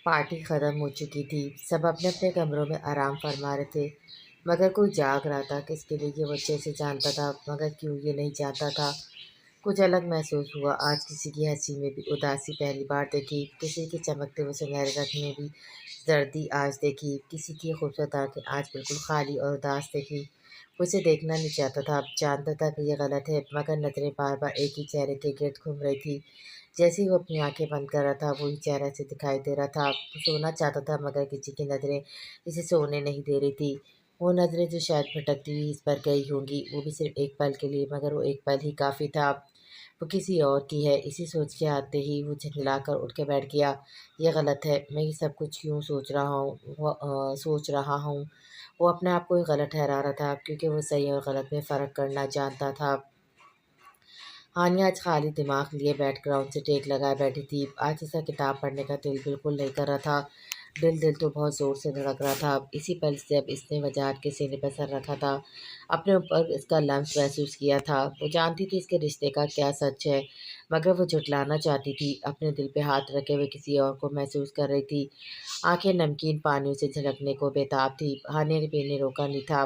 Party ختم ہو چکی تھی، سب اپنے اپنے کمروں میں آرام فرما رہے تھے، مگر کوئی جاگ رہا تھا، کس کے لیے یہ وہ اچھے سے جانتا تھا، مگر کیوں یہ نہیں جانتا تھا۔ کچھ الگ محسوس ہوا، آج کسی کی ہنسی میں بھی اداسی پہلی بار دیکھی، کسی کے چمکتے ہوئے سنہرے رنگ میں بھی زردی آج دیکھی، کسی کی خوبصورت آنکھیں آج بالکل خالی اور اداس دیکھی۔ وہ اسے دیکھنا نہیں چاہتا تھا، جانتا تھا کہ یہ غلط ہے، مگر نظریں بار بار ایک ہی چہرے کے گرد گھوم رہی تھی۔ جیسے ہی وہ اپنی آنکھیں بند کر رہا تھا، وہی چہرہ اسے دکھائی دے رہا تھا۔ وہ سونا چاہتا تھا، مگر کسی کی نظریں اسے سونے نہیں دے رہی تھی۔ وہ نظریں جو شاید بھٹکتی ہوئی اس پر گئی ہوں گی، وہ بھی صرف ایک پل کے لیے، مگر وہ ایک پل ہی کافی تھا۔ وہ کسی اور کی ہے، اسی سوچ کے آتے ہی وہ جھنجھلا کر اٹھ کے بیٹھ گیا۔ یہ غلط ہے، میں یہ سب کچھ کیوں سوچ رہا ہوں۔ وہ اپنے آپ کو ہی غلط ٹھہرا رہا تھا، کیونکہ وہ صحیح اور غلط میں فرق کرنا جانتا تھا۔ ہانیہ آج خالی دماغ لیے بیک گراؤنڈ سے ٹیک لگائے بیٹھی تھی۔ آج اسے کتاب پڑھنے کا دل بالکل نہیں کر رہا تھا۔ دل تو بہت زور سے دھڑک رہا تھا، اسی پل جب اس نے وجاہت کے سینے پر سر رکھا تھا، اپنے اوپر اس کا لمس محسوس کیا تھا۔ وہ جانتی تھی اس کے رشتے کا کیا سچ ہے، مگر وہ جھٹلانا چاہتی تھی، اپنے دل پہ ہاتھ رکھے ہوئے کسی اور کو محسوس کر رہی تھی۔ آنکھیں نمکین پانیوں سے جھلکنے کو بےتاب تھی۔ ہانیہ نے بھی روکا نہیں تھا،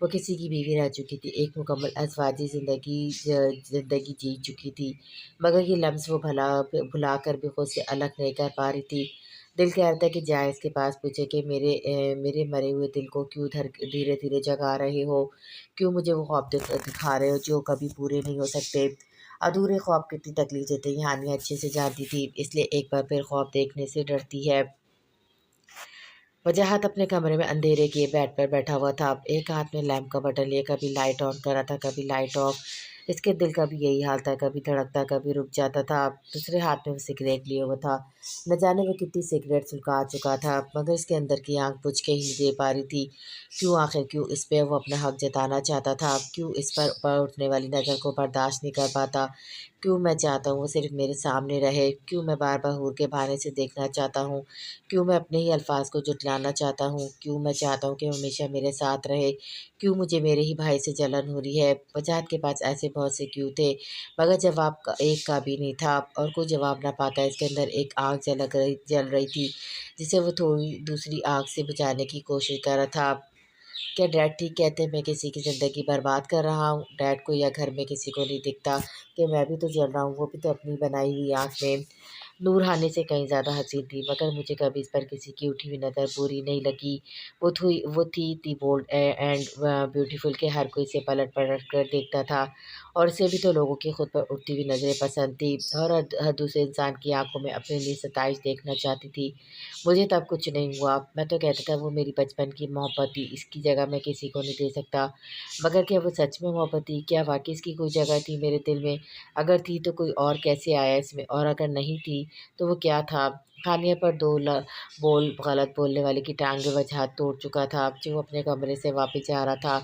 وہ کسی کی بیوی رہ چکی تھی، ایک مکمل ازواجی زندگی جی چکی تھی، مگر یہ لمس وہ بھلا کر بھی خود سے الگ نہیں کر پا رہی تھی۔ دل کہہ رہا تھا کہ جائے اس کے پاس پوچھے کہ میرے مرے ہوئے دل کو کیوں دھیرے دھیرے جگا رہے ہو، کیوں مجھے وہ خواب دکھا رہے ہو جو کبھی پورے نہیں ہو سکتے۔ ادھورے خواب کتنی تکلیف دیتے ہیں، ہانیہ اچھے سے جانتی تھی، اس لیے ایک بار پھر خواب دیکھنے سے ڈرتی ہے۔ وجاہت اپنے کمرے میں اندھیرے کیے بیڈ پر بیٹھا ہوا تھا، ایک ہاتھ میں لیمپ کا بٹن لیے کبھی لائٹ آن کر رہا تھا، کبھی لائٹ آف۔ اس کے دل کا بھی یہی حال تھا، کبھی دھڑکتا کبھی رک جاتا تھا۔ دوسرے ہاتھ میں وہ سگریٹ لیے ہوا تھا، نہ جانے وہ کتنی سگریٹ سلگا چکا تھا، مگر اس کے اندر کی آنکھ بجھ کے ہی نہیں دے پا رہی تھی۔ کیوں آخر کیوں اس پہ وہ اپنا حق جتانا چاہتا تھا، کیوں اس پر اٹھنے والی نظر کو برداشت نہیں کر پاتا، کیوں میں چاہتا ہوں وہ صرف میرے سامنے رہے، کیوں میں بار بار حور کے بہانے سے دیکھنا چاہتا ہوں، کیوں میں اپنے ہی الفاظ کو جھٹلانا چاہتا ہوں، کیوں میں چاہتا ہوں کہ وہ ہمیشہ میرے ساتھ رہے، کیوں مجھے میرے ہی بھائی سے جلن ہو رہی ہے۔ وجاہت کے پاس ایسے بہت سے کیوں تھے، مگر جواب ایک کا بھی نہیں تھا، اور کوئی جواب نہ پاتا اس کے اندر ایک آگ جل رہی تھی، جسے وہ تھوڑی دوسری آگ سے بجھانے کی کوشش کر رہا تھا۔ کیا ڈیڈ ٹھیک کہتے ہیں میں کسی کی زندگی برباد کر رہا ہوں؟ ڈیڈ کو یا گھر میں کسی کو نہیں دکھتا کہ میں بھی تو جل رہا ہوں، وہ بھی تو اپنی بنائی ہوئی آنکھ میں۔ نور ہانے سے کہیں زیادہ حسین تھی، مگر مجھے کبھی اس پر کسی کی اٹھی ہوئی نظر بری نہیں لگی۔ وہ تھی بولڈ اینڈ بیوٹیفل کہ ہر کوئی اسے پلٹ پلٹ کر دیکھتا تھا، اور اسے بھی تو لوگوں کی خود پر اٹھتی ہوئی نظریں پسند تھی، اور ہر دوسرے انسان کی آنکھوں میں اپنے لیے ستائش دیکھنا چاہتی تھی۔ مجھے تب کچھ نہیں ہوا، میں تو کہتا تھا وہ میری بچپن کی محبت تھی، اس کی جگہ میں کسی کو نہیں دے سکتا، مگر کیا وہ سچ میں محبت تھی؟ کیا واقعی اس کی کوئی جگہ تھی میرے دل میں؟ اگر تھی تو کوئی اور کیسے آیا اس میں، اور اگر نہیں تھی تو وہ کیا تھا؟ ہانیہ پر بول غلط بولنے والے کی ٹانگیں وجاہت توڑ چکا تھا، جو وہ اپنے کمرے سے واپس جا رہا تھا،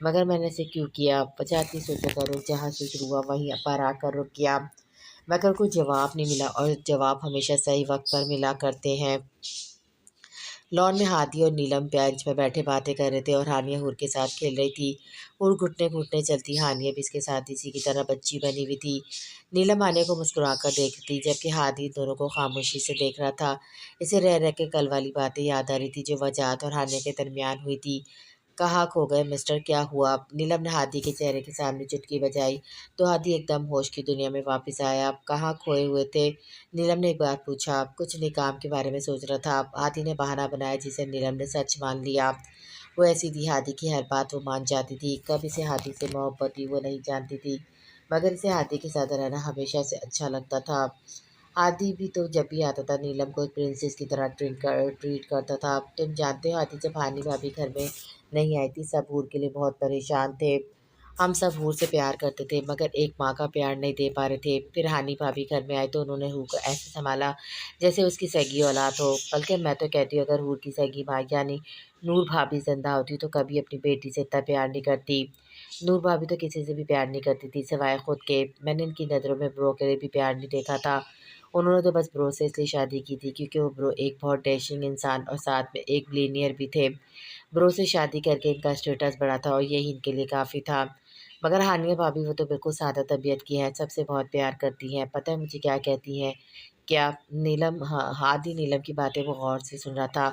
مگر میں نے اسے کیوں کیا؟ وجاہت کی سوچوں کا رخ جہاں سے شروع ہوا وہیں پر آ کر رک گیا، مگر کوئی جواب نہیں ملا، اور جواب ہمیشہ صحیح وقت پر ملا کرتے ہیں۔ لان میں ہادی اور نیلم بینچ پر بیٹھے باتیں کر رہے تھے، اور ہانیہ حور کے ساتھ کھیل رہی تھی۔ حور گھٹنے گھٹنے چلتی، ہانیہ بھی اس کے ساتھ اسی کی طرح بچی بنی ہوئی تھی۔ نیلم ہانیہ کو مسکرا کر دیکھ رہی تھی، جبکہ ہادی دونوں کو خاموشی سے دیکھ رہا تھا۔ اسے رہ رہ کے کل والی باتیں یاد آ رہی تھی جو وجاہت اور ہانیہ کے درمیان ہوئی تھی۔ کہاں کھو گئے مسٹر، کیا ہوا؟ نیلم نے ہادی کے چہرے کے سامنے چٹکی بجائی تو ہادی ایک دم ہوش کی دنیا میں واپس آیا۔ کہاں کھوئے ہوئے تھے؟ نیلم نے ایک بار پوچھا۔ کچھ نہیں، کام کے بارے میں سوچ رہا تھا، ہادی نے بہانہ بنایا، جسے نیلم نے سچ مان لیا۔ وہ ایسی تھی، ہادی کی ہر بات وہ مان جاتی تھی، کب اسے ہادی سے محبت تھی وہ نہیں جانتی تھی، مگر اسے ہادی کے ساتھ رہنا ہمیشہ سے اچھا لگتا تھا۔ ہادی بھی تو جب بھی آتا تھا نیلم کو ایک پرنسس کی طرح ٹریٹ کرتا تھا۔ تم جانتے ہو ہادی، جب ہانی بھابھی گھر میں نہیں آئی تھی، سب حور کے لیے بہت پریشان تھے، ہم سب حور سے پیار کرتے تھے، مگر ایک ماں کا پیار نہیں دے پا رہے تھے۔ پھر ہانی بھابھی گھر میں آئے تو انہوں نے حور کو ایسے سنبھالا جیسے اس کی سگی اولاد ہو، بلکہ میں تو کہتی ہوں اگر حور کی سگی ماں یعنی نور بھابھی زندہ ہوتی تو کبھی اپنی بیٹی سے اتنا پیار نہیں کرتی۔ نور بھابھی تو کسی سے بھی پیار نہیں کرتی تھی سوائے خود کے، میں نے ان کی نظروں میں برو کے لیے بھی پیار نہیں دیکھا تھا، انہوں نے تو بس برو سے اس لیے شادی کی تھی کیونکہ وہ برو ایک بہت ڈیشنگ انسان اور ساتھ میں ایک بلینئر بھی تھے، برو سے شادی کر کے ان کا اسٹیٹس بڑھا تھا اور یہی ان کے لیے کافی تھا۔ مگر ہانیہ بھابھی، وہ تو بالکل سادہ طبیعت کی ہیں، سب سے بہت پیار کرتی ہیں، پتہ ہے مجھے کیا کہتی ہیں؟ کیا؟ نیلم ہادی نیلم کی باتیں وہ غور سے سن رہا تھا۔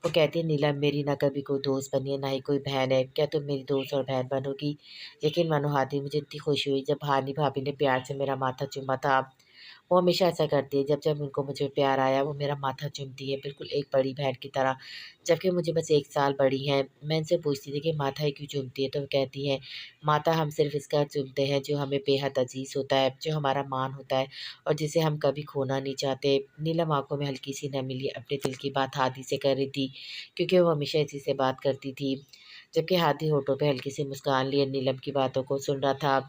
وہ کہتی ہے نیلم میری نہ کبھی کوئی دوست بنی ہے نہ ہی کوئی بہن ہے، کیا تم میری دوست اور بہن بنو گی؟ یقین مانو ہادی مجھے اتنی خوشی ہوئی جب ہانی بھابھی نے پیار سے میرا ماتھا چوما تھا۔ وہ ہمیشہ ایسا کرتی ہے، جب جب ان کو مجھے پیار آیا وہ میرا ماتھا چومتی ہے بالکل ایک بڑی بہن کی طرح، جبکہ مجھے بس 1 سال بڑی ہیں۔ میں ان سے پوچھتی تھی کہ ماتھا ہی کیوں چومتی ہے تو وہ کہتی ہیں ماتھا ہم صرف اس کا چومتے ہیں جو ہمیں بے حد عزیز ہوتا ہے، جو ہمارا مان ہوتا ہے اور جسے ہم کبھی کھونا نہیں چاہتے۔ نیلم آنکھوں میں ہلکی سی نمی لیے اپنے دل کی بات ہادی سے کر رہی تھی، کیونکہ وہ ہمیشہ اسی سے بات کرتی تھی، جبکہ ہادی ہونٹوں پہ ہلکی سی مسکان لیے نیلم کی باتوں کو سن رہا تھا۔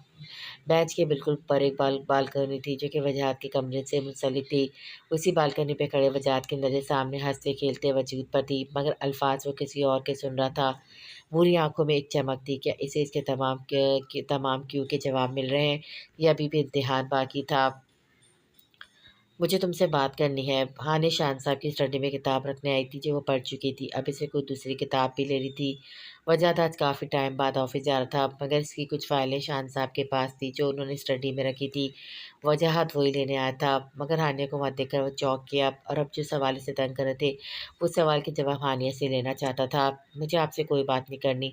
بینچ کے بالکل اوپر ایک بالکنی تھی جو کہ وجاہت کے کمرے سے منسلک تھی۔ اسی بالکنی پہ کھڑے وجاہت کی نظر سامنے ہنستے کھیلتے وجود پر تھی، مگر الفاظ وہ کسی اور کے سن رہا تھا۔ بری آنکھوں میں ایک چمک تھی، کیا اسے اس کے تمام کیوں کے جواب مل رہے ہیں یا ابھی بھی امتحان باقی تھا؟ مجھے تم سے بات کرنی ہے۔ ہانے شان صاحب کی اسٹڈی میں کتاب رکھنے آئی تھی جو وہ پڑھ چکی تھی، اب اسے کوئی دوسری کتاب بھی لے رہی تھی۔ وجاہت آج کافی ٹائم بعد آفس جا رہا تھا، مگر اس کی کچھ فائلیں شان صاحب کے پاس تھی جو انہوں نے اسٹڈی میں رکھی تھی۔ وجاہت وہی لینے آیا تھا، مگر ہانیہ کو وہاں دیکھ کر وہ چونک گیا اور اب جو سوال اسے تنگ کر رہے تھے اس سوال کے جواب ہانیہ سے لینا چاہتا تھا۔ مجھے آپ سے کوئی بات نہیں کرنی،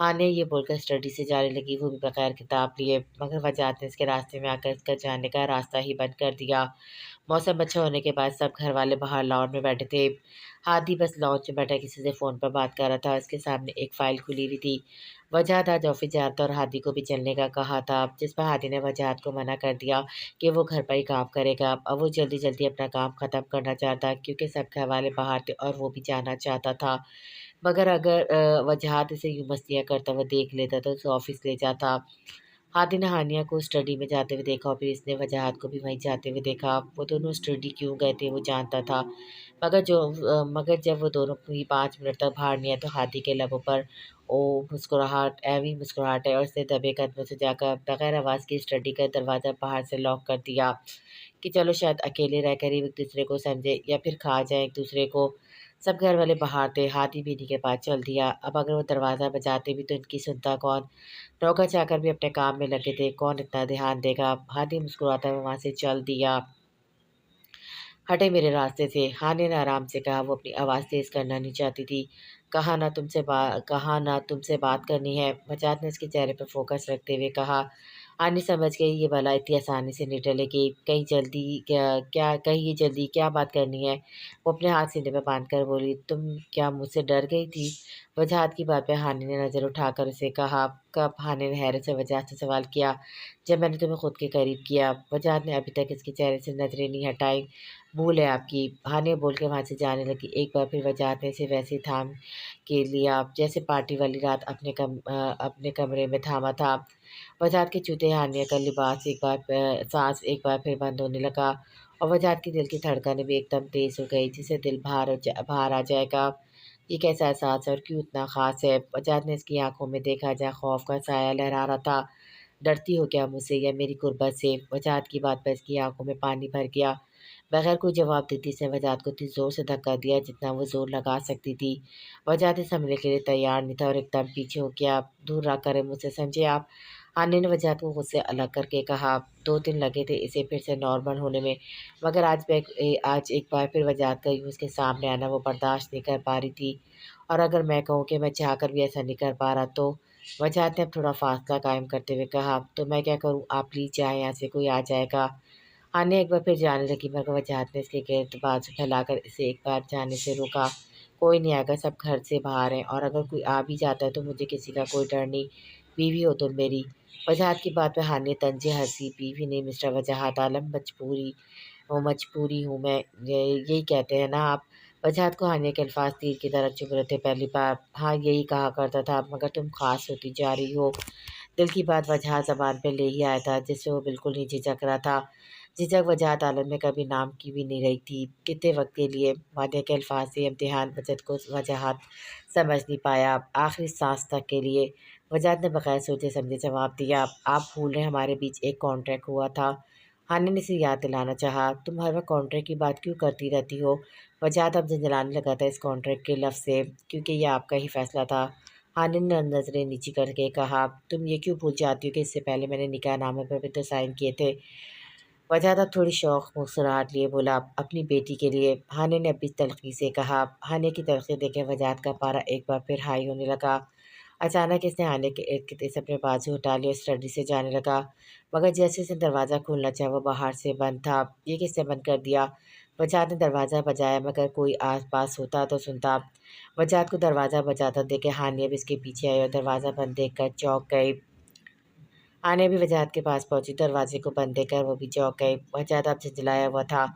ہانیہ یہ بول کر اسٹڈی سے جانے لگی، وہ بھی بغیر کتاب لیے، مگر وجاہت نے اس کے راستے میں آ کر اس کا جانے کا راستہ ہی بند کر دیا۔ موسم اچھا ہونے کے بعد سب گھر والے باہر لان میں بیٹھے تھے۔ ہادی بس لانچ میں بیٹھا کسی سے فون پر بات کر رہا تھا، اس کے سامنے ایک فائل کھلی ہوئی تھی۔ وجاہت آج آفس جا رہا تھا اور ہادی کو بھی چلنے کا کہا تھا، جس پر ہادی نے وجاہت کو منع کر دیا کہ وہ گھر پر ہی کام کرے گا۔ اب وہ جلدی جلدی اپنا کام ختم کرنا چاہتا کیونکہ سب گھر والے باہر تھے اور وہ بھی جانا چاہتا تھا، مگر اگر وجاہت اسے یوں مستیاں کرتا ہوا دیکھ لیتا تو اسے آفس لے جاتا۔ ہادی نے ہانیہ کو اسٹڈی میں جاتے ہوئے دیکھا اور پھر اس نے وجاہت کو بھی وہیں جاتے ہوئے دیکھا۔ وہ دونوں اسٹڈی کیوں گئے تھے وہ جانتا تھا، مگر جب وہ دونوں بھی 5 منٹ تک باہر نہیں آئے تو ہادی کے لبوں پر مسکراہٹ ایویں مسکراہٹ ہے اور اس نے دبے قدموں سے جا کر بغیر آواز کی اسٹڈی کا دروازہ باہر سے لاک کر دیا کہ چلو شاید اکیلے رہ کر ہی ایک دوسرے کو سمجھے یا پھر کھا جائیں ایک دوسرے کو۔ سب گھر والے باہر تھے، ہادی بھی انہیں کے پاس چل دیا۔ اب اگر وہ دروازہ بجاتے بھی تو ان کی سنتا کون؟ نوکر چاکر بھی اپنے کام میں لگے تھے، کون اتنا دھیان دے گا؟ ہادی مسکراتا ہوا وہاں سے چل دیا۔ ہٹے میرے راستے سے، ہانے نے آرام سے کہا، وہ اپنی آواز تیز کرنا نہیں چاہتی تھی۔ کہا نہ تم سے بات کرنی ہے، وجاہت نے اس کے چہرے پر فوکس رکھتے ہوئے کہا۔ ہانی سمجھ گئی یہ بلا اتنی آسانی سے نہیں ٹلے گی، کہیں جلدی کیا بات کرنی ہے؟ وہ اپنے ہاتھ سینے پہ باندھ کر بولی، تم کیا مجھ سے ڈر گئی تھی؟ وجاہت کی بات پہ ہانی نے نظر اٹھا کر اسے کہا۔ کب؟ ہانی نے حیرت سے وجاہت سے سوال کیا۔ جب میں نے تمہیں خود کے قریب کیا۔ وجاہت نے ابھی تک اس کے چہرے سے نظریں نہیں ہٹائیں۔ بھول ہے آپ کی، ہانی بول کے وہاں سے جانے لگی۔ ایک بار پھر وجاہت نے اسے ویسے ہی تھام کے لیا جیسے پارٹی والی رات اپنے کمرے میں تھاما تھا۔ وجاہت کے چوتے ہانیہ کا سانس ایک بار پھر بند ہونے لگا اور وجاہت کی دل کی دھڑکنیں بھی ایک دم تیز ہو گئی، جسے دل باہر آ جائے گا۔ یہ کیسا احساس ہے اور کیوں اتنا خاص ہے؟ وجاہت نے اس کی آنکھوں میں دیکھا جہاں خوف کا سایہ لہرا رہا تھا۔ ڈرتی ہو کیا مجھ سے یا میری قربت سے؟ وجاہت کی بات پر اس کی آنکھوں میں پانی بھر گیا۔ بغیر کوئی جواب دیتی اس نے وجاہت کو اتنی زور سے دھکا دیا جتنا وہ زور لگا سکتی تھی۔ وجاہت اس حملے کے لیے تیار نہیں تھا اور ایک دم پیچھے ہو گیا۔ دور رکھ کرے مجھ سے، سمجھے آپ؟ ہانی نے وجاہت کو خود سے الگ کر کے کہا۔ 2 دن لگے تھے اسے پھر سے نارمل ہونے میں، مگر آج ایک بار پھر وجاہت کا یوں اس کے سامنے آنا وہ برداشت نہیں کر پا رہی تھی، اور اگر میں کہوں کہ میں چاہ کر بھی ایسا نہیں کر پا رہا تو؟ وجاہت نے اب تھوڑا فاصلہ قائم کرتے ہوئے کہا، تو میں کیا کروں؟ آپ پلیز جائیں یہاں سے، کوئی آ جائے گا۔ ہانیہ ایک بار پھر جانے لگی، مگر وجاہت نے اس کے گرد بازو پھیلا کر اسے ایک بار جانے سے روکا۔ کوئی نہیں آئے گا، سب گھر سے باہر ہیں، اور اگر کوئی آ بھی جاتا ہے تو مجھے کسی کا کوئی ڈر نہیں، بیوی ہو تم میری۔ وجاہت کی بات پہ ہانیہ طنزے ہنسی۔ بیوی نہیں مسٹر وجاہت عالم، مجبوری ہوں میں، یہی کہتے ہیں نا آپ؟ وجاہت کو ہانیہ کے الفاظ تیر کی طرح چبھ رہے تھے۔ پہلی بار ہاں یہی کہا کرتا تھا، مگر تم خاص ہوتی جا رہی ہو۔ دل کی بات وجاہت زبان پہ لے ہی آیا تھا، جس سے وہ بالکل نہیں جھجک رہا تھا۔ جھجک وجاہت عالم میں کبھی نام کی بھی نہیں رہی تھی۔ کتنے وقت کے لیے؟ ہانیہ کے الفاظ سے امتحان وجد کو وجاہت سمجھ نہیں پایا۔ آخری سانس تک کے لیے، وجاہت نے بغیر سوچے سمجھے جواب دیا۔ آپ بھول رہے ہمارے بیچ ایک کانٹریکٹ ہوا تھا؟ ہانی نے اسے یاد دلانا چاہا۔ تم ہر وقت کانٹریکٹ کی بات کیوں کرتی رہتی ہو؟ وجاہت اب جھنجھلانے لگا تھا اس کانٹریکٹ کے لفظ سے، کیونکہ یہ آپ کا ہی فیصلہ تھا۔ ہانی نے نظریں نیچی کر کے کہا، تم یہ کیوں بھول جاتی ہو کہ اس سے پہلے میں نے نکاح نامے پر بھی تو سائن کیے تھے؟ वजह अब थोड़ी शौक मुस्कुराहट लिए बोला, अपनी बेटी के लिए। हानि ने अपनी तलखी से कहा। हानि की तलखी देखे वजाहत का पारा एक बार फिर हाई होने लगा। अचानक इसने हानि के इर्द गिर्द से अपने बाजू हटा लिए और स्टडी से जाने लगा, मगर जैसे इसने दरवाज़ा खोलना चाहा वो बाहर से बंद था। ये किसने बंद कर दिया? वजाहत ने दरवाज़ा बजाया, मगर कोई आस पास होता तो सुनता। वजाहत को दरवाज़ा बजाता देखे हानि अब इसके पीछे आई और दरवाज़ा बंद देख कर चौंक गई। आने भी वजाहत के पास पहुंची, दरवाजे को बंद देखकर वो भी चौंक गई। वजाहत अब झंझलाया हुआ था,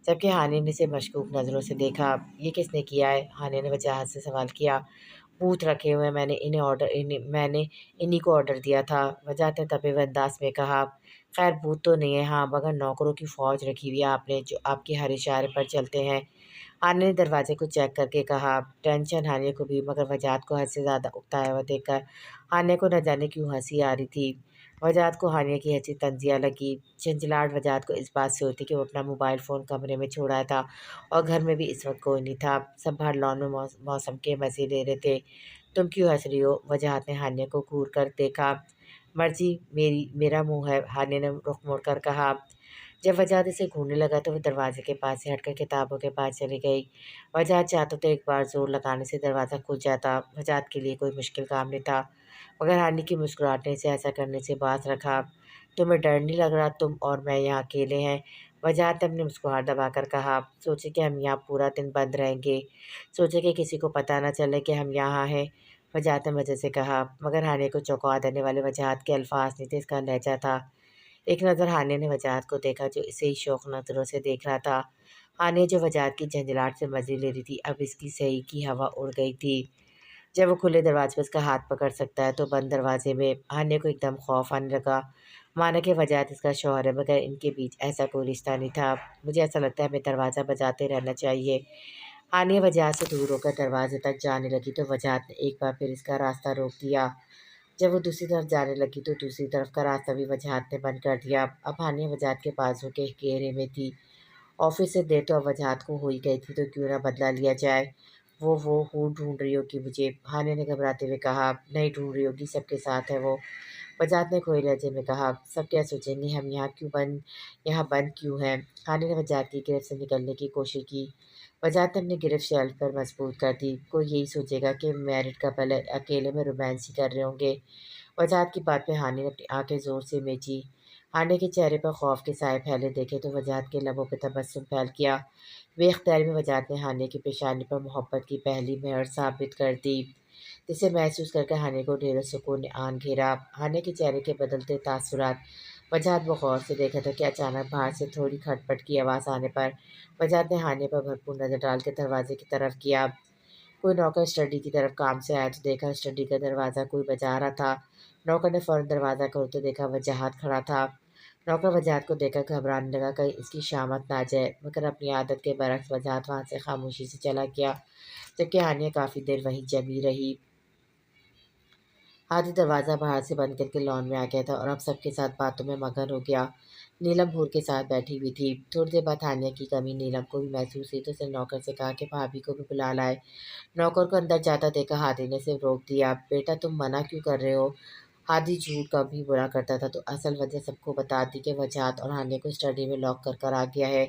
जबकि हानि ने इसे मशकूक नज़रों से देखा। ये किसने किया है? हानि ने वजाहत से सवाल किया। भूत रखे हुए हैं, मैंने इन्हीं को ऑर्डर दिया था, वजाहत ने दबे हुए अंदाज में कहा। खैर भूत तो नहीं है, हाँ मगर नौकरों की फ़ौज रखी हुई है आपने, जो आपके हर इशारे पर चलते हैं। हानि ने दरवाजे को चेक करके कहा। टेंशन हानि को भी, मगर वजाहत को हद से ज़्यादा उकताया हुआ देखकर हानि को न जाने क्यों हंसी आ रही थी। वजाहत को हानिया की हंसी तंजिया लगी। झंझलाहट वजाहत को इस बात से होती कि वो अपना मोबाइल फ़ोन कमरे में छोड़ आया था और घर में भी इस वक्त कोई नहीं था। सब बाहर लॉन में मौसम के मज़े ले रहे थे। तुम क्यों हंस रही हो? वजाहत ने हानिया को घूर कर देखा। मर्जी मेरा मुंह है, हानिया ने रुख मोड़कर कहा। जब वजाहत इसे घूरने लगा तो वो दरवाजे के पास से हटकर किताबों के पास चली गई। वजाहत चाहता तो एक बार ज़ोर लगाने से दरवाज़ा खुल जाता, वजाहत के लिए कोई मुश्किल काम नहीं था, मगर हानि की मुस्कुराहट से ऐसा करने से बाज रखा। तुम्हें डर नहीं लग रहा? तुम और मैं यहाँ अकेले हैं, वजाहत ने अपनी मुस्कुराहट दबाकर कहा। सोचे कि हम यहाँ पूरा दिन बंद रहेंगे, सोचे कि किसी को पता न चले कि हम यहाँ हैं, वजाहत ने मज़े से कहा। मगर हानि को चौंका देने वाले वजाहत के अल्फाज नहीं थे, इसका लहजा था। एक नज़र हानि ने वजाहत को देखा, जो इसे ही शौक नज़रों से देख रहा था। हानि जो वजाहत की झंझलाहट से मज़े ले रही थी, अब इसकी सही की हवा उड़ गई थी। जब वो खुले दरवाजे पर उसका हाथ पकड़ सकता है तो बंद दरवाजे में हानि को एकदम खौफ आने लगा। माना कि वजाहत इसका शौहर है, मगर इनके बीच ऐसा कोई रिश्ता नहीं था। मुझे ऐसा लगता है हमें दरवाज़ा बजाते रहना चाहिए। हानि वजाहत से दूर होकर दरवाजे तक जाने लगी तो वजाहत ने एक बार फिर इसका रास्ता रोक दिया। जब वो दूसरी तरफ जाने लगी तो दूसरी तरफ का रास्ता भी वजाहत ने बंद कर दिया। अब हानि वजाहत के बाजू के घेरे में थी। ऑफिस से देर तो अब वजाहत को हो ही गई थी, तो क्यों ना बदला लिया जाए। वो हूँ ढूंढ रही होगी मुझे, हानि ने घबराते हुए कहा। नहीं ढूंढ रही होगी, सबके साथ है वो, वजाहत ने खोए लहजे में कहा। सब क्या सोचेंगे हम यहाँ बंद क्यों हैं? हानि ने वजाहत की गिरफ्त से निकलने की कोशिश की। वजाहत ने अपनी गिरफ्त शेल्फ पर मजबूत कर दी। कोई यही सोचेगा कि मैरिड कपल अकेले में रोमांस ही कर रहे होंगे। वजाहत की बात पे हानि ने अपनी आंखें ज़ोर से मीची। हानि के चेहरे पर खौफ के साए फैले देखे तो वजाहत के लबों पर तबस्सुम फैल गया। बेख्तियारी में वजाहत ने हानि की पेशानी पर मोहब्बत की पहली मेहर साबित कर दी, जिसे महसूस करके हानि को ढेरों सुकून ने आन घेरा। हानि के चेहरे के बदलते तासुरात वजाहत बगौर से देखा था कि अचानक बाहर से थोड़ी खटपट की आवाज़ आने पर वजाहत ने हानि पर भरपूर नज़र डाल के दरवाजे की तरफ किया। कोई नौकर स्टडी की तरफ काम से आया तो देखा स्टडी का दरवाज़ा कोई बजा रहा था। नौकर ने फ़ौरन दरवाज़ा खोला तो देखा वजाहत खड़ा था। नौकर वजाहत को देखकर घबराने लगा, कहीं इसकी शामत ना आ जाए, मगर अपनी आदत के बरक्स वजाहत वहाँ से खामोशी से चला गया, जबकि हानिया काफ़ी देर वहीं जमी रही। आदि दरवाज़ा बाहर से बंद करके लॉन में आ गया था और अब सबके साथ बातों में मगन हो गया। नीलम हूर के साथ बैठी हुई थी। थोड़ी देर बाद हानिया की कमी नीलम को भी महसूस हुई तो उसने नौकर से कहा कि भाभी को भी बुला लाए। नौकर को अंदर जाता देखा हादी ने सिर्फ रोक दिया। बेटा तुम मना क्यों कर रहे हो? हादी झूठ कम ही बुरा करता था, तो असल वजह सबको बता दी कि वजाहत और हानिया को स्टडी में लॉक कर आ गया है।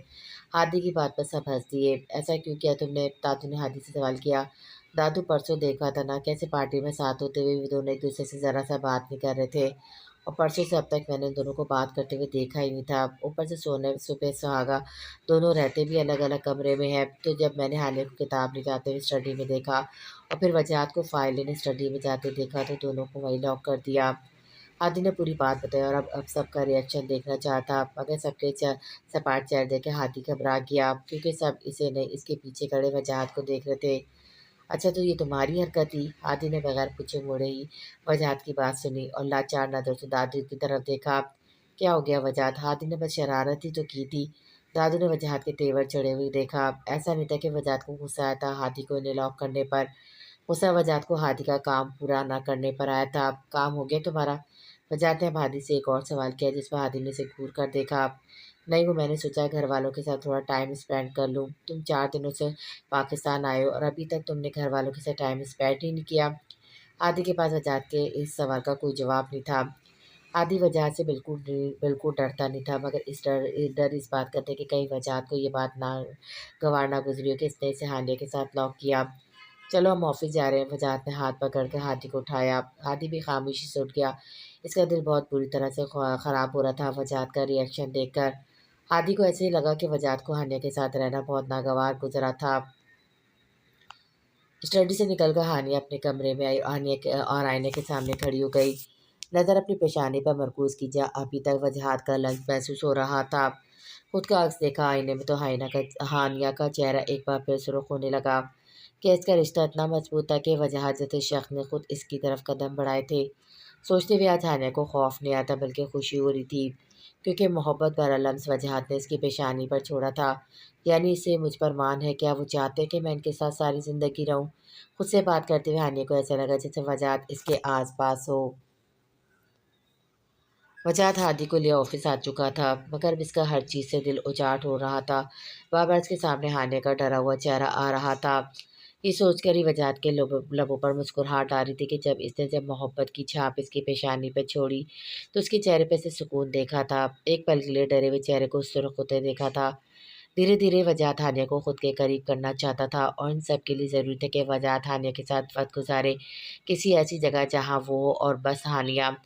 हादी की बात पर सब हंस दिए। ऐसा क्यों किया तुमने? दादू ने हादी से सवाल किया। दादू परसों देखा था ना, कैसे पार्टी में साथ होते हुए भी दोनों एक दूसरे से ज़रा सा बात नहीं कर रहे थे, और परसों से अब तक मैंने इन दोनों को बात करते हुए देखा ही नहीं था। ऊपर से सोने सुबह सुहागा दोनों रहते भी अलग अलग कमरे में हैं। तो जब मैंने हानिया को किताब ले जाते हुए स्टडी में देखा और फिर वजाहत को फाइल लेने स्टडी में जाते देखा तो दोनों को वहीं लॉक कर दिया। हादी ने पूरी बात बताई और अब सबका रिएक्शन देखना चाहता, मगर सबके सपाट चेहरे देख के हादी घबरा गया, क्योंकि सब इसे नहीं इसके पीछे खड़े वजाहत को देख रहे थे। अच्छा तो ये तुम्हारी हरकत थी? हादी ने बगैर पूछे मुड़े ही वजाहत की बात सुनी और लाचार नज़र से दादू की तरफ देखा। क्या हो गया वजाहत? हादी ने बस शरारत ही तो की थी। दादू ने वजाहत के तेवर चढ़े हुए देखा। ऐसा नहीं था कि वजाहत को गुस्सा आया था हादी को इन्हें लॉक करने पर, गुस्सा वजाहत को हादी का काम पूरा ना करने पर आया था। काम हो गया तुम्हारा? वजाहत ने अब हादी से एक और सवाल किया, जिस पर हादी ने इसे घूर कर देखा। नहीं, वो मैंने सोचा घर वालों के साथ थोड़ा टाइम स्पेंड कर लूँ। तुम 4 दिनों से पाकिस्तान आए हो और अभी तक तुमने घर वालों के साथ टाइम स्पेंड ही नहीं किया। हादी के पास वजाहत के इस सवाल का कोई जवाब नहीं था। आदि वजह से बिल्कुल डरता नहीं था, मगर डर इस बात का था कि कहीं वजह को ये बात ना गंवार ना गुजरी हो कि इसने इसे हानिया के साथ लॉक किया। चलो हम ऑफिस जा रहे हैं, वजाहत ने हाथ पकड़ कर हाथी को उठाया। हाथी भी खामोशी से उठ गया। इसका दिल बहुत बुरी तरह से ख़राब हो रहा था वजाहत का रिएक्शन देखकर। हाथी को ऐसे ही लगा कि वजाहत को हानिया के साथ रहना बहुत नागवार गुजरा था। स्टडी से निकलकर हानिया अपने कमरे में आई। और आईने के सामने खड़ी हो गई। नज़र अपनी पेशानी पर मरकूज कीजिए। अभी तक वजाहत का लंच महसूस हो रहा था। खुद का अक्स देखा आईने में तो हानिया का चेहरा एक बार फिर सुर्ख होने लगा कि इसका रिश्ता इतना मजबूत था कि वजाहत जैसे शख्स ने खुद इसकी तरफ कदम बढ़ाए थे। सोचते हुए आज हानिया को खौफ नहीं आता बल्कि खुशी हो रही थी, क्योंकि मोहब्बत भरा लम्स वजाहत ने इसकी पेशानी पर छोड़ा था। यानी इसे मुझ पर मान है, क्या वो चाहते हैं कि मैं इनके साथ सारी ज़िंदगी रहूं? खुद से बात करते हुए हानिया को ऐसा लगा जैसे वजाहत इसके आस पास हो। वजाहत हादी को लिए ऑफिस आ चुका था, मगर अब इसका हर चीज़ से दिल उचाट हो रहा था। बार बार इसके सामने हानिया का डरा हुआ चेहरा आ रहा था। ये सोचकर ही वजाहत के लबों पर मुस्कुराहट आ रही थी कि जब मोहब्बत की छाप इसकी पेशानी पर छोड़ी तो उसके चेहरे पे से सुकून देखा था। एक पल के लिए डरे हुए चेहरे को सुर्ख होते देखा था। धीरे धीरे वजाहत हानिया को खुद के करीब करना चाहता था, और इन सब के लिए ज़रूरी था कि वजाहत हानिया के साथ वक्त गुजारे, किसी ऐसी जगह जहाँ वो हो और बस हानिया।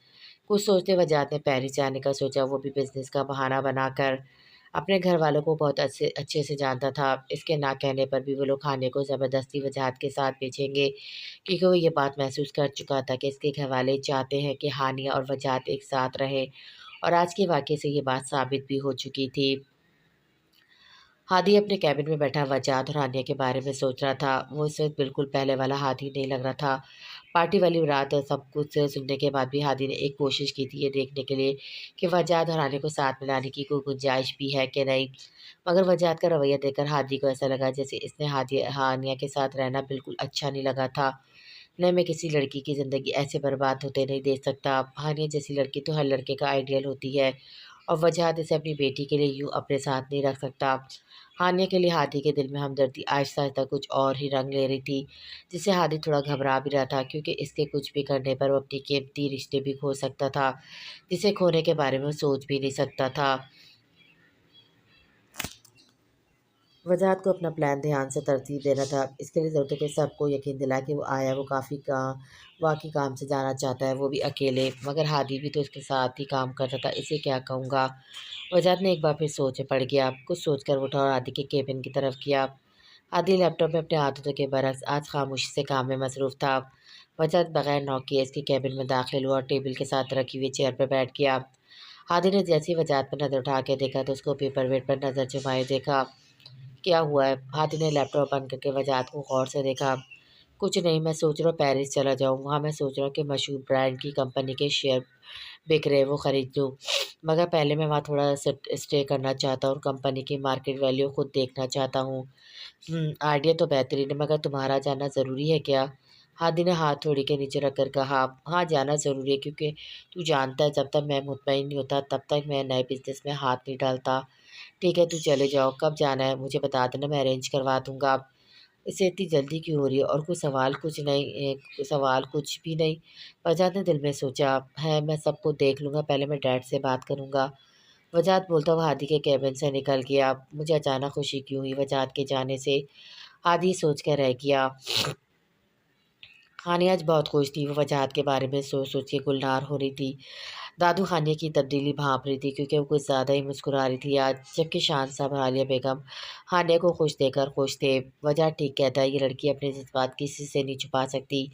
कुछ सोचते वजाहत ने पेरिस जाने का सोचा, वो भी बिजनेस का बहाना बनाकर। अपने घर वालों को बहुत अच्छे अच्छे से जानता था। इसके ना कहने पर भी वो लोग खाने को ज़बरदस्ती वजाहत के साथ भेजेंगे, क्योंकि वो ये बात महसूस कर चुका था कि इसके घर वाले चाहते हैं कि हानिया और वजाहत एक साथ रहे, और आज के वाक़ये से ये बात साबित भी हो चुकी थी। हादी अपने कैबिन में बैठा वजाहत और हानिया के बारे में सोच रहा था। वो इस वक्त बिल्कुल पहले वाला हादी नहीं लग रहा था। पार्टी वाली रात और सब कुछ सुनने के बाद भी हादी ने एक कोशिश की थी ये देखने के लिए कि वजाहत और हानिया को साथ मिलाने की कोई गुंजाइश भी है कि नहीं। मगर वजाहत का रवैया देखकर हादी को ऐसा लगा जैसे इसने हानिया के साथ रहना बिल्कुल अच्छा नहीं लगा था। नहीं, मैं किसी लड़की की ज़िंदगी ऐसे बर्बाद होते नहीं देख सकता। हानिया जैसी लड़की तो हर लड़के का आइडियल होती है, और वजाहत इसे अपनी बेटी के लिए यूँ अपने साथ नहीं रख सकता। हानिया के लिए हादी के दिल में हमदर्दी आहिस्ता आहिस्ता कुछ और ही रंग ले रही थी, जिससे हादी थोड़ा घबरा भी रहा था, क्योंकि इसके कुछ भी करने पर वो अपनी कीमती रिश्ते भी खो सकता था, जिसे खोने के बारे में वो सोच भी नहीं सकता था। वजाहत को अपना प्लान ध्यान से तरतीब देना था। इसके लिए ज़रूरत है कि सबको यकीन दिलाए कि वो आया वो काफ़ी वाकई काम से जाना चाहता है, वो भी अकेले। मगर हादी भी तो इसके साथ ही काम करता था, इसे क्या कहूँगा। वजाहत ने एक बार फिर सोच में पड़ गया। कुछ सोचकर वो उठा और हादी के केबिन की तरफ किया। हादी लैपटॉप में अपने आदतों के बरक्स आज खामोशी से काम में मसरूफ़ था। वजाहत बगैर नॉक किए इसके केबिन में दाखिल हुआ और टेबल के साथ रखी हुई चेयर पर बैठ गया। हादी ने जैसे ही वजाहत पर नज़र उठा के देखा तो उसको पेपर वेट पर नज़र जमाए देखा। क्या हुआ है? हाथी ने लैपटॉप बंद करके वजाहत को गौर से देखा। कुछ नहीं, मैं सोच रहा हूँ पेरिस चला जाऊँ। वहाँ मैं सोच रहा हूँ कि मशहूर ब्रांड की कंपनी के शेयर बिक रहे हैं, वो ख़रीद लूँ। मगर पहले मैं वहाँ थोड़ा स्टे करना चाहता हूँ और कंपनी की मार्केट वैल्यू खुद देखना चाहता हूँ। आइडिया तो बेहतरीन है, मगर तुम्हारा जाना ज़रूरी है क्या? हादी ने हाथ थोड़ी के नीचे रख कर कहा, हाँ जाना ज़रूरी है, क्योंकि तू जानता है जब तक मैं मुतमईन नहीं होता तब तक मैं नए बिज़नेस में हाथ नहीं डालता। ठीक है, तू चले जाओ, कब जाना है मुझे बता देना, मैं अरेंज करवा दूँगा। इसे इतनी जल्दी क्यों हो रही है? और कोई सवाल कुछ नहीं सवाल कुछ भी नहीं। वजाहत ने दिल में सोचा, है मैं सबको देख लूँगा, पहले मैं डैड से बात करूँगा। वजाहत बोलता हुआ हादी के केबिन से निकल गया। मुझे अचानक खुशी क्यों हुई वजाहत के जाने से? हादी सोच कर रह गया। हानिया आज बहुत खुश थी। वो वजाहत के बारे में सोच सोच के गुलनार हो रही थी। दादू खाने की तब्दीली भांप रही थी, क्योंकि वो कुछ ज़्यादा ही मुस्कुरा रही थी आज, जबकि शान साहब और आलिया बेगम हानिया को खुश देखकर खुश थे। वजह ठीक कहता है, ये लड़की अपने जज्बात किसी से नहीं छुपा सकती।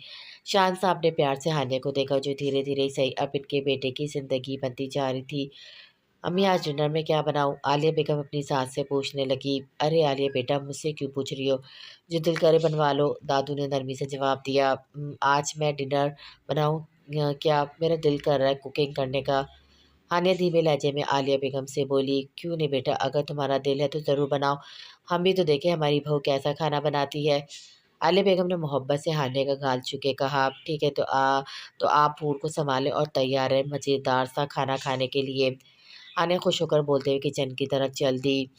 शान साहब ने प्यार से हानिया को देखा, जो धीरे धीरे सही अब इनके बेटे की ज़िंदगी बनती जा रही थी। अम्मी आज डिनर में क्या बनाऊँ? आलिया बेगम अपनी सास से पूछने लगी। अरे आलिया बेटा, मुझसे क्यों पूछ रही हो? जो दिल करे बनवा लो, दादू ने नरमी से जवाब दिया। आज मैं डिनर बनाऊँ क्या? मेरा दिल कर रहा है कुकिंग करने का। हानिया धीमे लहजे में आलिया बेगम से बोली, क्यों नहीं बेटा, अगर तुम्हारा दिल है तो ज़रूर बनाओ। हम भी तो देखें हमारी बहू कैसा खाना बनाती है। आलिया बेगम ने मोहब्बत से हानिया का गाल छू के कहा, ठीक है तो आप फूड को संभालें और तैयार है मज़ेदार सा खाना खाने के लिए। हानिया खुश होकर बोलते हुए किचन की तरफ चल दी।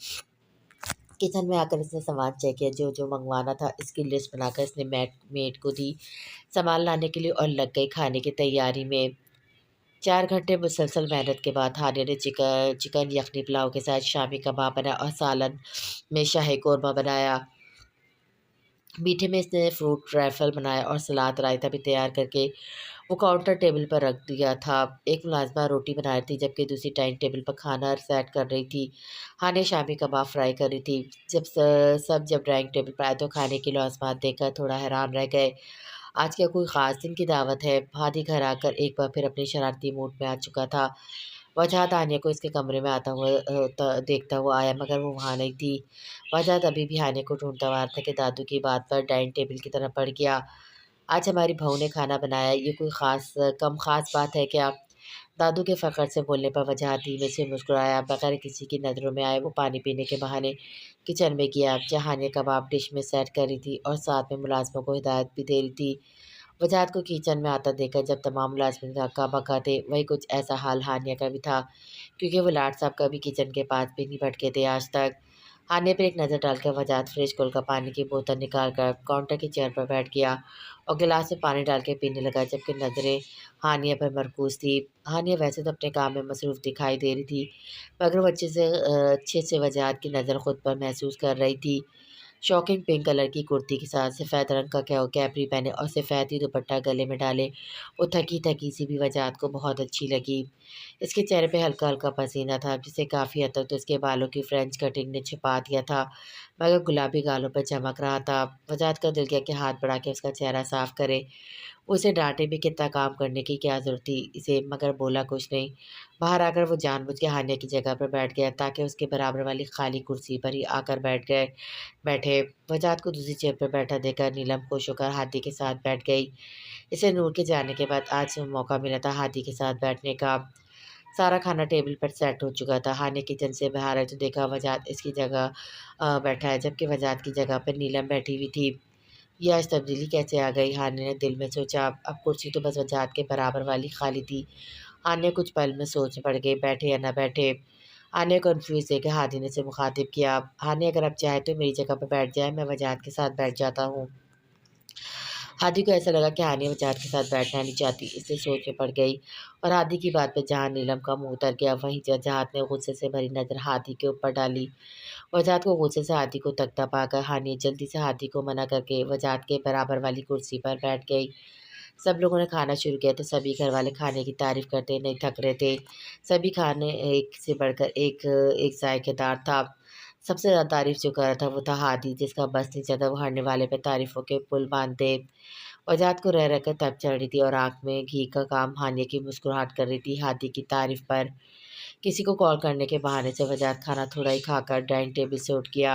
किचन में आकर इसने सामान चेक किया, जो जो मंगवाना था इसकी लिस्ट बनाकर इसने मेड को दी सामान लाने के लिए, और लग गई खाने की तैयारी में। 4 घंटे मुसलसल मेहनत के बाद हानिया ने चिकन यखनी पुलाव के साथ शामी कबाब बनाया और सालन में शाही कौरमा बनाया। मीठे में इसने फ्रूट ट्रैफल बनाया और सलाद रायता भी तैयार करके वो काउंटर टेबल पर रख दिया था। एक मुलाज़िमा रोटी बना रही थी जबकि दूसरी डाइनिंग टेबल पर खाना सेट कर रही थी। हानिया शामी कबाब फ्राई कर रही थी। जब डाइनिंग टेबल पर आए तो खाने के लवाज़मात देखकर थोड़ा हैरान रह गए। आज क्या कोई ख़ास दिन की दावत है? हादी घर आकर एक बार फिर अपने शरारती मूड में आ चुका था। वजह हानिया को इसके कमरे में आता हुआ देखता हुआ आया मगर वो वहाँ नहीं थी। वजह अभी भी हानिया को ढूंढता हुआ आ रहा था कि दादू की बात पर डाइनिंग टेबल की तरफ बढ़ गया। आज हमारी बहू ने खाना बनाया, ये कोई कम ख़ास बात है क्या? दादू के फ़खर से बोलने पर वजह धीमे से मुस्कुराया। बगैर किसी की नज़रों में आए वो पानी पीने के बहाने किचन में गया जहाँ हानिया कबाब डिश में सेट कर रही थी और साथ में मुलाज़िमों को हिदायत भी दे रही थी। वजाहत को किचन में आता देखकर जब तमाम मुलाज़िम हक्का-बक्का थे, वही कुछ ऐसा हाल हानिया का भी था, क्योंकि वो लाट साहब कभी किचन के पास भी नहीं भटके थे आज तक। हानिया पर एक नज़र डालकर वजाहत फ्रिज खोलकर पानी की बोतल निकाल कर काउंटर की चेयर पर बैठ गया और गिलास में पानी डाल के पीने लगा, जबकि नज़रें हानिया पर मरकूज़ थी। हानिया वैसे तो अपने काम में मसरूफ़ दिखाई दे रही थी, मगर वो अच्छे से वजाहत की नज़र खुद पर महसूस कर रही थी। शॉकिंग पिंक कलर की कुर्ती के साथ सफ़ेद रंग का कैपरी पहने और सफ़ेद दुपट्टा गले में डाले वो थकी-थकी सी भी वजाहत को बहुत अच्छी लगी। इसके चेहरे पे हल्का-हल्का पसीना था जिसे काफ़ी हद तक तो इसके बालों की फ्रेंच कटिंग ने छिपा दिया था, मगर गुलाबी गालों पर चमक रहा था। वजाहत का दिल किया कि हाथ बढ़ा के उसका चेहरा साफ़ करे। उसे डाँटे भी कितना काम करने की क्या ज़रूरत थी इसे, मगर बोला कुछ नहीं। बाहर आकर वो जानबूझ के हानिया की जगह पर बैठ गया ताकि उसके बराबर वाली खाली कुर्सी पर ही आकर बैठे। वजाहत को दूसरी चेयर पर बैठा देखकर नीलम खुश होकर हाथी के साथ बैठ गई। इसे नूर के जाने के बाद आज मौका मिला था हाथी के साथ बैठने का। सारा खाना टेबल पर सेट हो चुका था। हानिया किचन से बाहर आई तो देखा वजाहत इसकी जगह बैठा है, जबकि वजाहत की जगह पर नीलम बैठी हुई थी। ये आज तब्दीली कैसे आ गई? हानिया ने दिल में सोचा। अब कुर्सी तो बस वजाहत के बराबर वाली खाली थी। हानिया कुछ पल में सोच में पड़ गई, बैठे या ना बैठे। हानिया कन्फ्यूज़ देखे हादी ने से मुखातिब किया। हानिया अगर आप चाहें तो मेरी जगह पर बैठ जाएँ, मैं वजाहत के साथ बैठ जाता हूँ। हादी को ऐसा लगा कि हानिया वजाहत के साथ बैठना नहीं चाहती, इसलिए सोच में पड़ गई और हादी की बात पे जहाँ नीलम का मुँह उतर गया, वहीं वजाहत ने गुस्से से भरी नज़र हादी के ऊपर डाली। वजाहत को गुस्से से हादी को तकता पाकर हानिया जल्दी से हादी को मना करके वजाहत के बराबर वाली कुर्सी पर बैठ गई। सब लोगों ने खाना शुरू किया तो सभी घरवाले खाने की तारीफ़ करते नहीं थक रहे थे। सभी खाने एक से बढ़कर एक ज़ायकेदार था। सबसे ज़्यादा तारीफ़ जो कर रहा था वो था हादी, जिसका बस नहीं चलता, वो हारने वाले पे तारीफ़ों के पुल बाँधते। वजाहत को रह कर तब चढ़ रही थी और आँख में घी का काम हानिया की मुस्कुराहट कर रही थी हादी की तारीफ़ पर। किसी को कॉल करने के बहाने से वजाहत खाना थोड़ा ही खाकर डाइनिंग टेबल से उठ गया।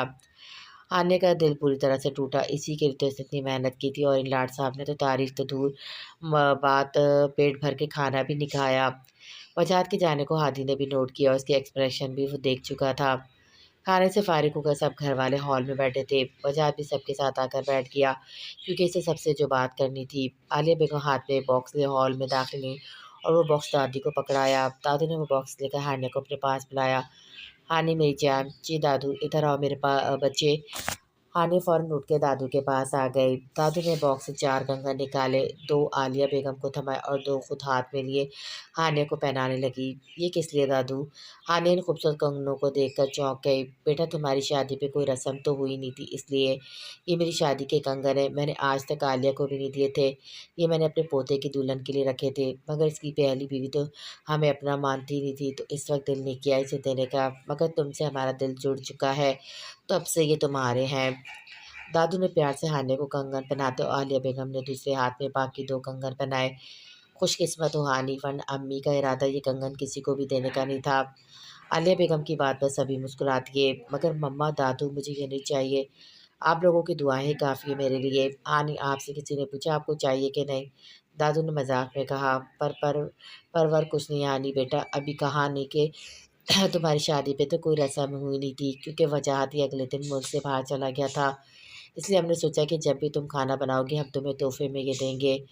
हानिया का दिल पूरी तरह से टूटा, इसी के लिए तो इसने इतनी मेहनत की थी और इन लाड साहब ने तो तारीफ़ तो दूर पेट भर के खाना भी नहीं खाया। वजाहत के जाने को हादी ने भी नोट किया और उसके एक्सप्रेशन भी वो देख चुका था। खाने से फारिग होकर सब घरवाले हॉल में बैठे थे। वजाहत भी सबके साथ आकर बैठ गया क्योंकि इसे सबसे जो बात करनी थी। आलिया बेगम हाथ में बॉक्स लिए हॉल में दाखिल हुई और वो बॉक्स दादी को पकड़ाया। दादू ने वो बॉक्स लेकर हानिया को अपने पास बुलाया। हानि मेरी जान, जी दादू इधर आओ मेरे बच्चे। हानि फ़ौरन उठ के दादू के पास आ गई। दादू ने बॉक्स से 4 कंगन निकाले, 2 आलिया बेगम को थमाए और 2 खुद हाथ में लिए हानिया को पहनाने लगी। ये किस लिए दादू? हानिया इन खूबसूरत कंगनों को देखकर चौंक गई। बेटा तुम्हारी शादी पे कोई रस्म तो हुई नहीं थी इसलिए। ये मेरी शादी के कंगन है, मैंने आज तक आलिया को भी नहीं दिए थे। ये मैंने अपने पोते की दुल्हन के लिए रखे थे, मगर इसकी पहली बीवी तो हमें अपना मानती नहीं थी, तो इस वक्त दिल नहीं किया इसे देने का, मगर तुमसे हमारा दिल जुड़ चुका है, तो अब से ये तुम्हारे हैं। दादू ने प्यार से हानिया को कंगन पहनाते और आलिया बेगम ने दूसरे हाथ में बाकी 2 कंगन पहनाए। खुशकिस्मत हो हानि, वरना अम्मी का इरादा ये कंगन किसी को भी देने का नहीं था। आलिया बेगम की बात पर सभी मुस्कुरा दिए, मगर मम्मा दादू मुझे ये नहीं चाहिए। आप लोगों की दुआएं ही काफ़ी है मेरे लिए। हानि आपसे किसी ने पूछा आपको चाहिए कि नहीं? दादू ने मजाक में कहा। परवर कुछ नहीं हानि बेटा, अभी कहा नहीं कि तुम्हारी शादी पे तो कोई रस्म हुई नहीं थी, क्योंकि वजाहत ही अगले दिन मुल्क से बाहर चला गया था। इसलिए हमने सोचा कि जब भी तुम खाना बनाओगे हम तुम्हें तोहफे में ये देंगे।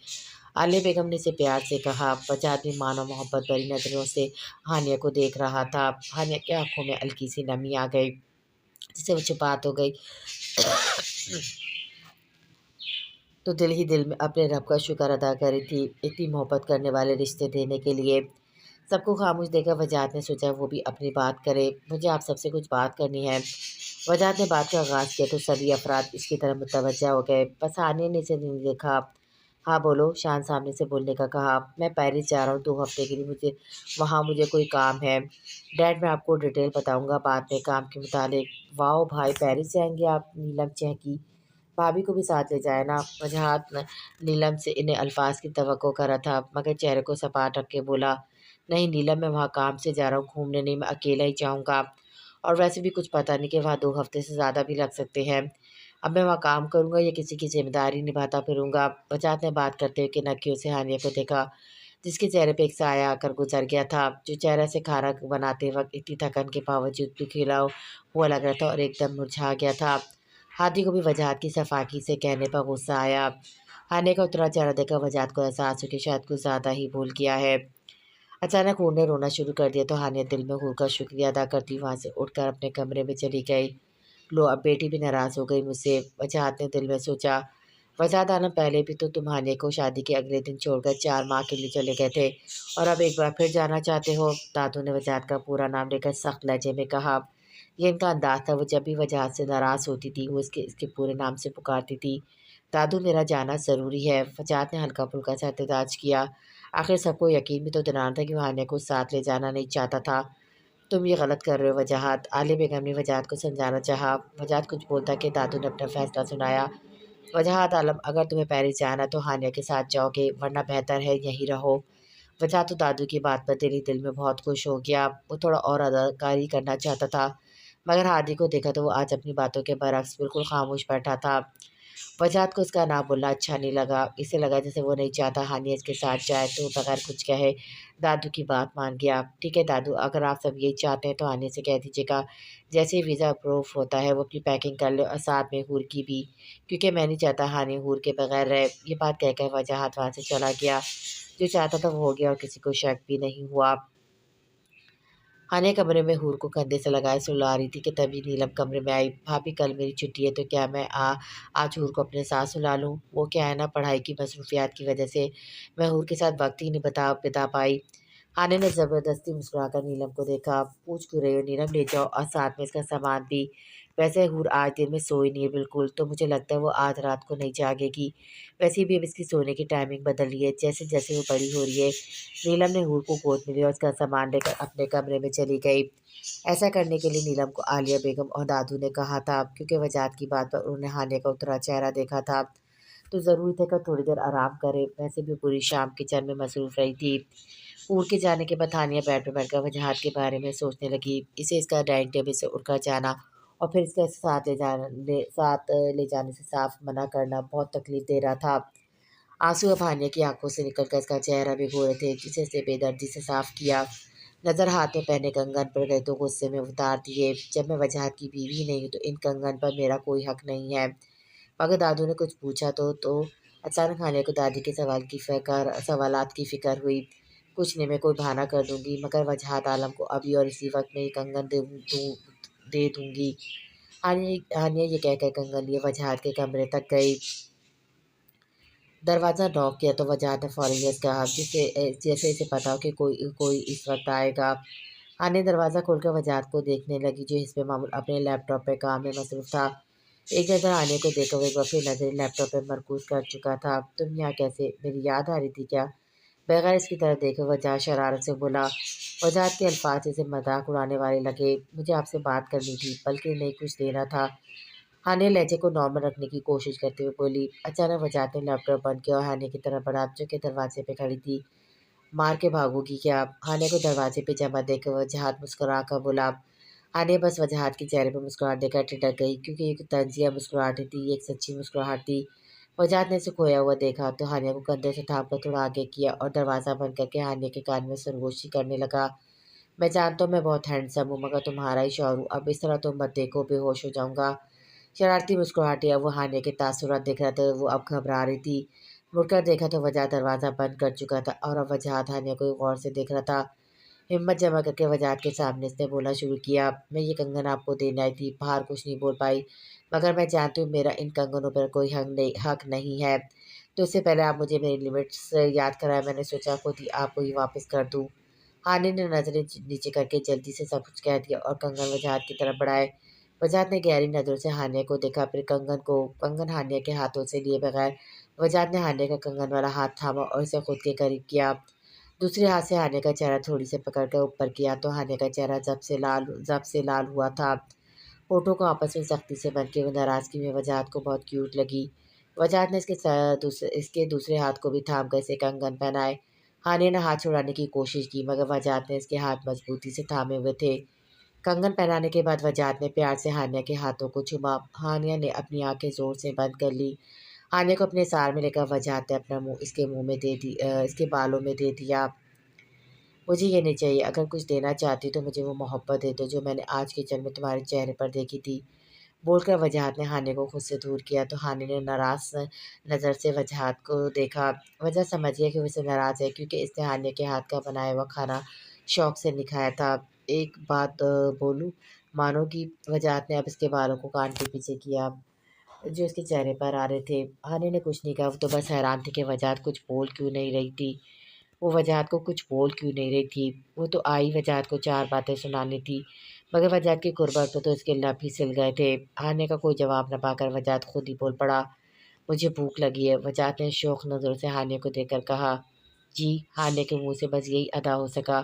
आलिया बेगम ने इसे प्यार से कहा। वजाहत भी मानो मोहब्बत भरी नज़रों से हानिया को देख रहा था। हानिया की आंखों में हल्की सी नमी आ गई जिससे वो चुपात हो गई। तो दिल ही दिल में अपने रब का शुक्र अदा कर रही थी इतनी मोहब्बत करने वाले रिश्ते देने के लिए। سب کو خاموش دیکھا وجاہت نے سوچا وہ بھی اپنی بات کرے، مجھے آپ سب سے کچھ بات کرنی ہے۔ وجاہت نے بات کا آغاز کیا تو سبھی افراد اس کی طرف متوجہ ہو گئے، بس ہانیہ نے اسے نہیں دیکھا۔ ہاں بولو، شان سامنے سے بولنے کا کہا۔ میں پیرس جا رہا ہوں 2 ہفتے کے لیے، وہاں مجھے کوئی کام ہے۔ ڈیڈ میں آپ کو ڈیٹیل بتاؤں گا بعد میں، کام کے متعلق۔ واؤ بھائی، پیرس جائیں گے آپ؟ نیلم چہکی۔ بھابھی کو بھی ساتھ لے جائے نا۔ وجاہت نیلم سے انہیں الفاظ کی توقع کر رہا تھا، مگر چہرے کو سپاٹ رکھ کے بولا، نہیں نیلم، میں وہاں کام سے جا رہا ہوں، گھومنے نہیں، میں اکیلا ہی جاؤں گا۔ اور ویسے بھی کچھ پتہ نہیں کہ وہاں 2 ہفتے سے زیادہ بھی لگ سکتے ہیں۔ اب میں وہاں کام کروں گا یا کسی کی ذمہ داری نبھاتا پھروں گا؟ وجاہت نے بات کرتے ہوئے کنکیوں سے ہانیہ کو دیکھا، جس کے چہرے پہ ایک سایہ آ کر گزر گیا تھا، جو چہرے سے کھانا بناتے وقت اتنی تھکن کے باوجود بھی کھلا ہوا لگ رہا تھا اور ایک دم مرجھا گیا تھا۔ ہادی کو بھی وجاہت کی صفاقی سے کہنے پر غصہ آیا۔ ہانیہ کا اترا چہرہ دیکھ کر وجاہت کو احساس ہو کہ شاید کچھ زیادہ ہی بھول گیا ہے۔ اچانک ہور نے رونا شروع کر دیا تو ہانیہ دل میں ہور کا شکریہ ادا کرتی وہاں سے اٹھ کر اپنے کمرے میں چلی گئی۔ لو، اب بیٹی بھی ناراض ہو گئی مجھ سے، وجاہت نے دل میں سوچا۔ وجاہت عالم، پہلے بھی تو تم ہانیہ کو شادی کے اگلے دن چھوڑ کر 4 ماہ کے لیے چلے گئے تھے، اور اب ایک بار پھر جانا چاہتے ہو؟ دادو نے وجاہت کا پورا نام لے کر سخت لہجے میں کہا۔ یہ ان کا انداز تھا، وہ جب بھی وجاہت سے ناراض ہوتی تھی وہ اس کے پورے نام سے پکارتی تھی۔ دادو، میرا جانا ضروری ہے۔ وجاہت نے ہلکا پھلکا سا احتجاج کیا۔ آخر سب کو یقین بھی تو دلانا تھا کہ وہ ہانیہ کو ساتھ لے جانا نہیں چاہتا تھا۔ تم یہ غلط کر رہے ہو وجاہت، عالیہ بیگم نے وجاہت کو سمجھانا چاہا۔ وجاہت کچھ بولتا کہ دادو نے اپنا فیصلہ سنایا۔ وجاہت عالم، اگر تمہیں پیرس جانا تو ہانیہ کے ساتھ جاؤ گے، ورنہ بہتر ہے یہیں رہو۔ وجاہت تو دادو کی بات پر دل ہی دل میں بہت خوش ہو گیا، وہ تھوڑا اور اداکاری کرنا چاہتا تھا، مگر ہادی کو دیکھا تو وہ آج اپنی باتوں کے برعکس بالکل خاموش بیٹھا تھا۔ وجاہت کو اس کا نام بولنا اچھا نہیں لگا، اسے لگا جیسے وہ نہیں چاہتا ہانیہ اس کے ساتھ جائے، تو بغیر کچھ کہے دادو کی بات مان گیا۔ ٹھیک ہے دادو، اگر آپ سب یہی چاہتے ہیں تو ہانیہ سے کہہ دیجیے گا جیسے ہی ویزا اپروو ہوتا ہے وہ اپنی پیکنگ کر لے، اور ساتھ میں حور کی بھی، کیونکہ میں نہیں چاہتا ہانیہ حور کے بغیر رہے۔ یہ بات کہہ کر وجاہت وہاں سے چلا گیا۔ جو چاہتا تھا وہ ہو گیا اور کسی کو شک بھی نہیں ہوا۔ ہانیہ کمرے میں حور کو کندھے سے لگائے سلا رہی تھی کہ تبھی نیلم کمرے میں آئی۔ بھابھی، کل میری چھٹی ہے تو کیا میں آج حور کو اپنے ساتھ سلا لوں؟ وہ کیا ہے نا، پڑھائی کی مصروفیات کی وجہ سے میں حور کے ساتھ وقت ہی نہیں بتا پائی۔ ہانیہ نے زبردستی مسکرا کر نیلم کو دیکھا۔ پوچھ کیوں رہی ہو نیلم، لے جاؤ، اور ساتھ میں اس کا سامان بھی۔ ویسے حور آج دن میں سوئی نہیں ہے بالکل، تو مجھے لگتا ہے وہ آج رات کو نہیں جاگے گی۔ ویسے بھی اب اس کی سونے کی ٹائمنگ بدل رہی ہے، جیسے جیسے وہ بڑی ہو رہی ہے۔ نیلم نے حور کو گود میں لیا اور اس کا سامان لے کر اپنے کمرے میں چلی گئی۔ ایسا کرنے کے لیے نیلم کو عالیہ بیگم اور دادو نے کہا تھا، کیونکہ وجاہت کی بات پر انہوں نے ہانیہ کا اترا چہرہ دیکھا تھا تو ضروری تھا کہ تھوڑی دیر آرام کرے۔ ویسے بھی پوری شام کچن میں مصروف رہی تھی۔ حور کے جانے کے بعد ہانیہ بیڈ پہ بیٹھ کر وجاہت کے بارے میں سوچنے لگی۔ اسے اس کا ڈائننگ ٹیبل سے اٹھ کر جانا اور پھر اس کا ساتھ لے جانے سے صاف منع کرنا بہت تکلیف دے رہا تھا۔ آنسو اب ہانیہ کی آنکھوں سے نکل کر اس کا چہرہ بھگو رہے تھے، جسے اس نے بے دردی سے صاف کیا۔ نظر ہاتھ میں پہنے کنگن پر گئے تو غصے میں اتار دیے۔ جب میں وجاہت کی بیوی نہیں ہوں تو ان کنگن پر میرا کوئی حق نہیں ہے۔ مگر دادو نے کچھ پوچھا تو اچانک ہانیہ کو دادی کے سوالات کی فکر ہوئی۔ کچھ نہیں، میں کوئی بہانہ کر دوں گی، مگر وجاہت عالم کو ابھی اور اسی وقت میں یہ کنگن دے دوں گی۔ ہانیہ یہ کہہ کر کنگن لیے وجاہت کے کمرے تک گئی۔ دروازہ نوک کیا تو وجاہت نے فوراً یس کہا، جیسے اسے پتا ہو کہ کوئی اس وقت آئے گا۔ ہانیہ دروازہ کھول کر وجاہت کو دیکھنے لگی، جو حسب معمول اپنے لیپ ٹاپ پہ کام میں مصروف تھا۔ ایک نظر ہانیہ کو دیکھا وہ ایک بار پھر نظریں لیپ ٹاپ پہ مرکوز کر چکا تھا۔ تم یہاں کیسے؟ میری یاد آ رہی تھی کیا؟ بغیر اس کی طرف دیکھے وجاہت شرارت سے بولا۔ وجاہت کے الفاظ اسے مذاق اڑانے والے لگے۔ مجھے آپ سے بات کرنی تھی، بلکہ نہیں کچھ دینا تھا۔ ہانیہ لہجے کو نارمل رکھنے کی کوشش کرتے ہوئے بولی۔ اچانک وجاہت نے لیپ ٹاپ بند کیا اور ہانیہ کی طرف بڑھا، جو کہ دروازے پہ کھڑی تھی۔ مار کے بھاگو گی کیا؟ ہانیہ کو دروازے پہ جمع دیکھ کر وجاہت مسکرا کر بولا۔ ہانیہ بس وجاہت کے چہرے پہ مسکراہٹ دیکھ کر ٹھٹک گئی، کیونکہ یہ طنزیہ مسکراہٹ تھی، یہ ایک سچی مسکراہٹ تھی۔ وجاہت نے اسے کھویا ہوا دیکھا تو ہانیہ کو کندھے سے تھام کر تھوڑا آگے کیا اور دروازہ بند کر کے ہانیہ کے کان میں سرگوشی کرنے لگا۔ میں جانتا ہوں میں بہت ہینڈسم ہوں، مگر تمہارا ہی شوہر ہوں، اب اس طرح تم مت دیکھو، بے ہوش ہو جاؤں گا۔ شرارتی مسکراہٹیں اب وہ ہانیہ کے تاثرات دیکھ رہا تھا، وہ اب گھبرا رہی تھی۔ مڑ کر دیکھا تو وجاہت دروازہ بند کر چکا تھا اور اب وجاہت ہانیہ کو غور سے دیکھ رہا تھا۔ ہمت جمع کر کے وجاہت کے سامنے اس نے بولنا شروع کیا۔ میں یہ کنگن آپ کو دینے آئی تھی، باہر کچھ نہیں بول پائی، مگر میں جانتی ہوں میرا ان کنگنوں پر کوئی حق نہیں ہے، تو اس سے پہلے آپ مجھے میری لمٹس یاد کرائیں، میں نے سوچا خود ہی آپ کو یہ واپس کر دوں۔ हानि ने नज़रें नीचे करके जल्दी से सब कुछ कह दिया और कंगन वजाहत की तरफ बढ़ाए। वजाहत ने गहरी नज़रों से हानिया को देखा, फिर कंगन हानिया के हाथों से लिए बगैर वजाहत ने हानिया का कंगन वाला हाथ थामा और उसे खुद के करीब किया। दूसरे हाथ से हानिया का चेहरा थोड़ी से पकड़कर ऊपर किया तो हानिया का चेहरा जब से लाल हुआ था। होठों को आपस में सख्ती से बंद किए हुए नाराज़गी में वजाहत को बहुत क्यूट लगी। वजाहत ने इसके दूसरे हाथ को भी थाम कर इसे कंगन पहनाए। हानिया ने हाथ छुड़ाने की कोशिश की मगर वजाहत ने इसके हाथ मजबूती से थामे हुए थे। कंगन पहनाने के बाद वजाहत ने प्यार से हानिया के हाथों को चूमा। हानिया ने अपनी आंखें जोर से बंद कर ली। हानिया को अपने सार में लेकर वजाहत ने अपना मुंह इसके मुंह में इसके बालों में दे दिया। मुझे ये नहीं चाहिए, अगर कुछ देना चाहती तो मुझे वो मोहब्बत दे दो जो मैंने आज किचन में तुम्हारे चेहरे पर देखी थी। बोलकर वजाहत ने हानिया को खुद से दूर किया तो हानिया ने नाराज नज़र से वजाहत को देखा। वजह समझ गया कि वो इससे नाराज़ है क्योंकि इसने हानिया के हाथ का बनाया हुआ खाना शौक से नहीं खाया था। एक बात बोलूं, मानो कि वजाहत ने अब इसके बालों को कान के पीछे किया जो इसके चेहरे पर आ रहे थे। हानिया ने कुछ नहीं कहा, वो तो बस हैरान थी कि वजाहत कुछ बोल क्यों नहीं रही थी। वो वजाहत को कुछ बोल क्यों नहीं रही थी। वो तो आई वजाहत को चार बातें सुनानी थी मगर वजाहत की कुर्बत पे तो इसके लब ही सिल गए थे। हानिया का कोई जवाब न पाकर वजाहत खुद ही बोल पड़ा, मुझे भूख लगी है। वजाहत ने शौक नज़रों से हानिया को देखकर कहा। जी। हानिया के मुंह से बस यही अदा हो सका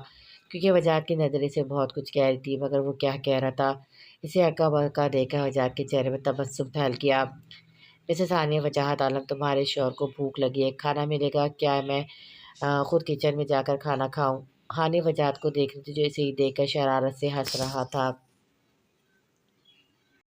क्योंकि वजाहत की नज़रें से बहुत कुछ कह रही थी मगर वो क्या कह रहा था इसे अक्का बक्का देखकर वजाहत के चेहरे में तबस्सुम फैल गया। मिसेस हानिया, वजाहत आलम, तुम्हारे शौहर को भूख लगी है, खाना मिलेगा क्या? मैं खुद किचन में जाकर खाना खाऊं? हानि वजाहत को देख रही थी जो इसे ही देखकर शरारत से हंस रहा था।